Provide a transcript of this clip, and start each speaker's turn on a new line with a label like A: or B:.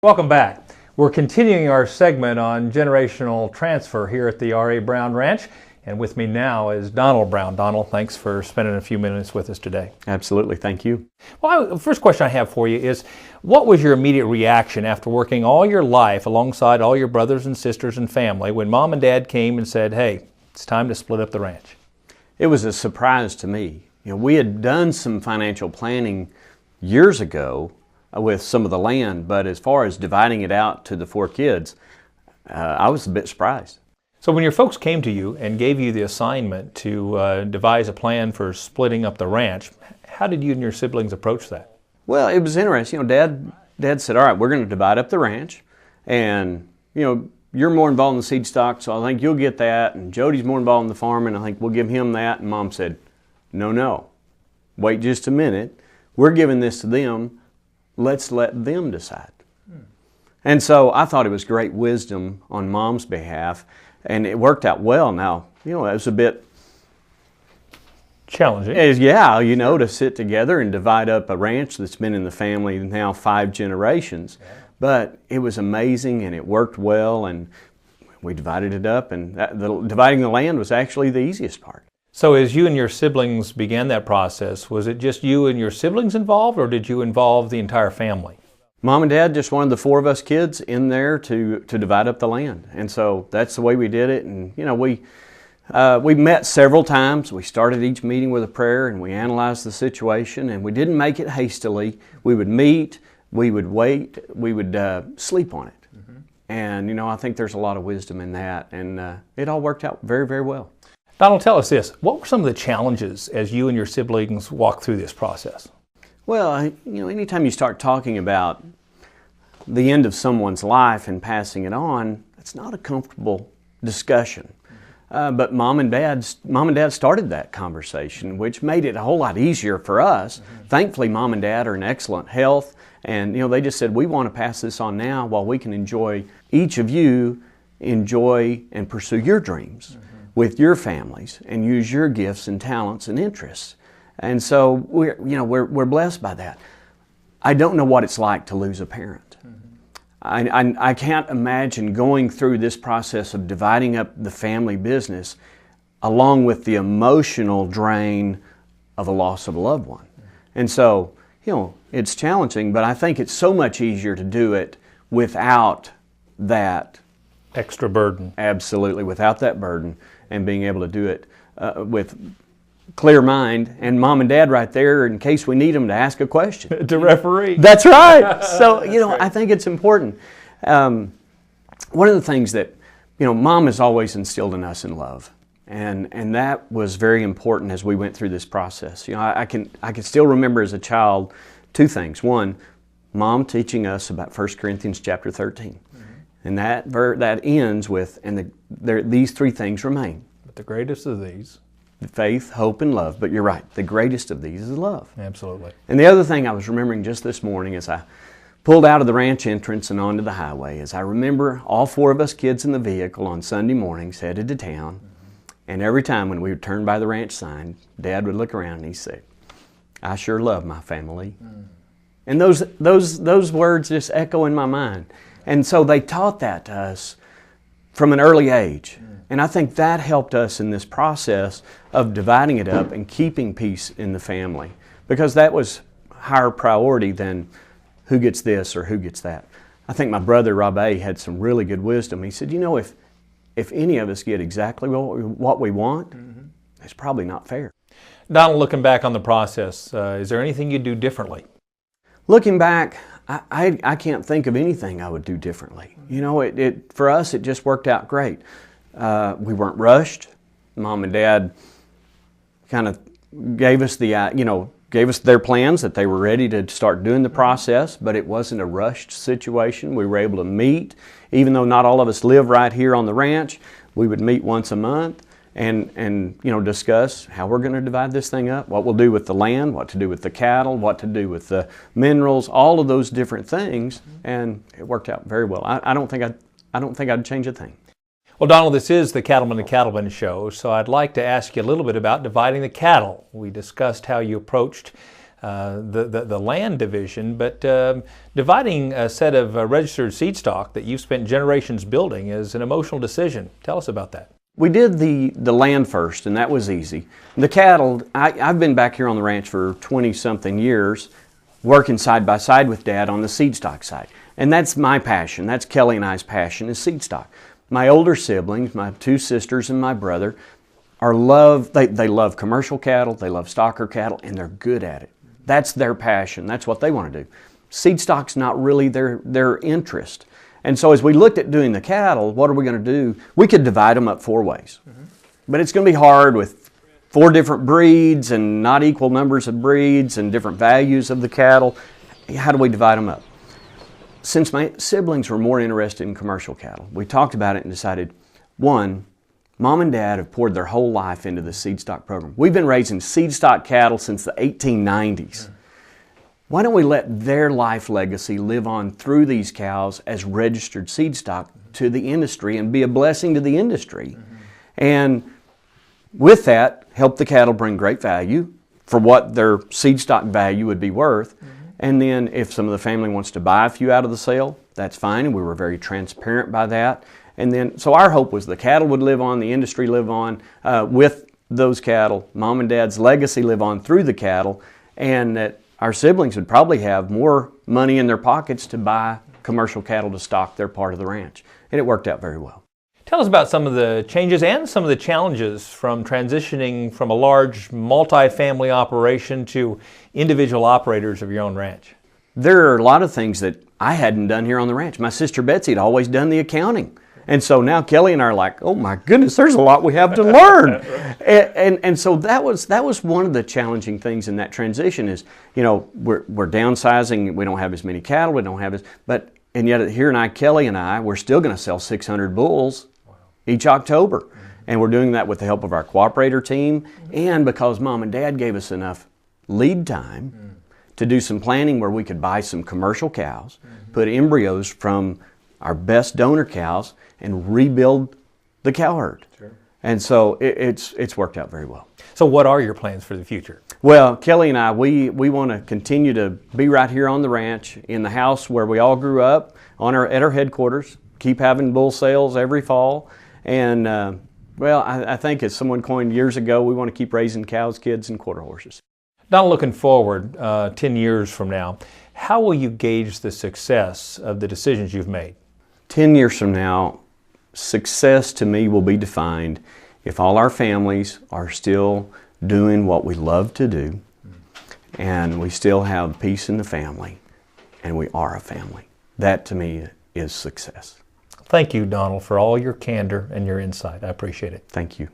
A: Welcome back. We're continuing our segment on generational transfer here at the R.A. Brown Ranch. And with me now is Donnell Brown. Donnell, thanks for spending a few minutes with us today.
B: Absolutely. Thank you.
A: Well, the first question I have for you is, what was your immediate reaction after working all your life alongside all your brothers and sisters and family when Mom and Dad came and said, hey, it's time to split up the ranch?
B: It was a surprise to me. We had done some financial planning years ago with some of the land, but as far as dividing it out to the 4 kids, I was a bit surprised.
A: So when your folks came to you and gave you the assignment to devise a plan for splitting up the ranch, how did you and your siblings approach that?
B: Well, it was interesting. Dad said, all right, we're going to divide up the ranch, and you're more involved in the seed stock, so I think you'll get that, and Jody's more involved in the farming, I think we'll give him that. And Mom said, no, wait just a minute. We're giving this to them. Let's let them decide. And so I thought it was great wisdom on Mom's behalf, and it worked out well. Now, it was a bit
A: challenging.
B: To sit together and divide up a ranch that's been in the family now 5 generations. Yeah. But it was amazing, and it worked well, and we divided it up, and dividing the land was actually the easiest part.
A: So as you and your siblings began that process, was it just you and your siblings involved, or did you involve the entire family?
B: Mom and Dad just wanted the 4 of us kids in there to divide up the land. And so that's the way we did it. And, we met several times. We started each meeting with a prayer, and we analyzed the situation, and we didn't make it hastily. We would meet, we would wait, we would sleep on it. Mm-hmm. And, I think there's a lot of wisdom in that. And it all worked out very, very well.
A: Donald, tell us this. What were some of the challenges as you and your siblings walked through this process?
B: Well, anytime you start talking about the end of someone's life and passing it on, it's not a comfortable discussion. But Mom and Dad started that conversation, which made it a whole lot easier for us. Mm-hmm. Thankfully, Mom and Dad are in excellent health, and they just said, we want to pass this on now while we can each of you enjoy and pursue your dreams. Mm-hmm. With your families and use your gifts and talents and interests. And so we're blessed by that. I don't know what it's like to lose a parent. Mm-hmm. I can't imagine going through this process of dividing up the family business along with the emotional drain of a loss of a loved one. Mm-hmm. And so, it's challenging, but I think it's so much easier to do it without that
A: extra burden.
B: Absolutely, without that burden, and being able to do it with clear mind, and Mom and Dad right there in case we need them to ask a question.
A: To referee.
B: That's right. So, I think it's important. One of the things that, Mom has always instilled in us in love, and that was very important as we went through this process. I can still remember as a child 2 things. One, Mom teaching us about 1 Corinthians chapter 13. And that ends with, these 3 things remain.
A: But the greatest of these?
B: Faith, hope, and love. But you're right, the greatest of these is love.
A: Absolutely.
B: And the other thing I was remembering just this morning as I pulled out of the ranch entrance and onto the highway is I remember all 4 of us kids in the vehicle on Sunday mornings headed to town. Mm-hmm. And every time when we would turn by the ranch sign, Dad would look around and he'd say, I sure love my family. Mm. And those words just echo in my mind. And so they taught that to us from an early age. And I think that helped us in this process of dividing it up and keeping peace in the family, because that was higher priority than who gets this or who gets that. I think my brother Rob A. had some really good wisdom. He said, if any of us get exactly what we want, mm-hmm. it's probably not fair.
A: Donald, looking back on the process, is there anything you'd do differently?
B: Looking back, I can't think of anything I would do differently. For us, it just worked out great. We weren't rushed. Mom and Dad kind of gave us their plans that they were ready to start doing the process, but it wasn't a rushed situation. We were able to meet, even though not all of us live right here on the ranch. We would meet once a month and discuss how we're going to divide this thing up, what we'll do with the land, what to do with the cattle, what to do with the minerals, all of those different things, and it worked out very well. I don't think I'd change a thing.
A: Well, Donald, this is the Cattleman and Cattleman Show, so I'd like to ask you a little bit about dividing the cattle. We discussed how you approached the land division, but dividing a set of registered seed stock that you've spent generations building is an emotional decision. Tell us about that.
B: We did the land first, and that was easy. The cattle, I've been back here on the ranch for 20-something years, working side by side with Dad on the seed stock side. And that's my passion. That's Kelly and I's passion, is seed stock. My older siblings, my 2 sisters and my brother, they love commercial cattle, they love stocker cattle, and they're good at it. That's their passion. That's what they want to do. Seed stock's not really their interest. And so as we looked at doing the cattle, what are we going to do? We could divide them up 4 ways. But it's going to be hard with 4 different breeds and not equal numbers of breeds and different values of the cattle. How do we divide them up? Since my siblings were more interested in commercial cattle, we talked about it and decided, one, Mom and Dad have poured their whole life into the seed stock program. We've been raising seed stock cattle since the 1890s. Why don't we let their life legacy live on through these cows as registered seed stock to the industry and be a blessing to the industry? And with that, help the cattle bring great value for what their seed stock value would be worth. And then if some of the family wants to buy a few out of the sale, that's fine. And we were very transparent by that. And then, so our hope was the cattle would live on, the industry live on with those cattle, Mom and Dad's legacy live on through the cattle, and that our siblings would probably have more money in their pockets to buy commercial cattle to stock their part of the ranch. And it worked out very well.
A: Tell us about some of the changes and some of the challenges from transitioning from a large multi-family operation to individual operators of your own ranch.
B: There are a lot of things that I hadn't done here on the ranch. My sister Betsy had always done the accounting. And so now Kelly and I are like, oh my goodness, there's a lot we have to learn. and so that was one of the challenging things in that transition is, you know, we're downsizing. We don't have as many cattle. We don't have and yet here Kelly and I, we're still going to sell 600 bulls each October. And we're doing that with the help of our cooperator team and because Mom and Dad gave us enough lead time to do some planning where we could buy some commercial cows, put embryos from our best donor cows, and rebuild the cow herd. Sure. And so it's worked out very well.
A: So what are your plans for the future?
B: Well, Kelly and I, we want to continue to be right here on the ranch in the house where we all grew up at our headquarters, keep having bull sales every fall. And well, I think as someone coined years ago, we want to keep raising cows, kids, and quarter horses.
A: Donald, looking forward 10 years from now, how will you gauge the success of the decisions you've made?
B: 10 years from now, success to me will be defined if all our families are still doing what we love to do and we still have peace in the family and we are a family. That to me is success.
A: Thank you, Donald, for all your candor and your insight. I appreciate it.
B: Thank you.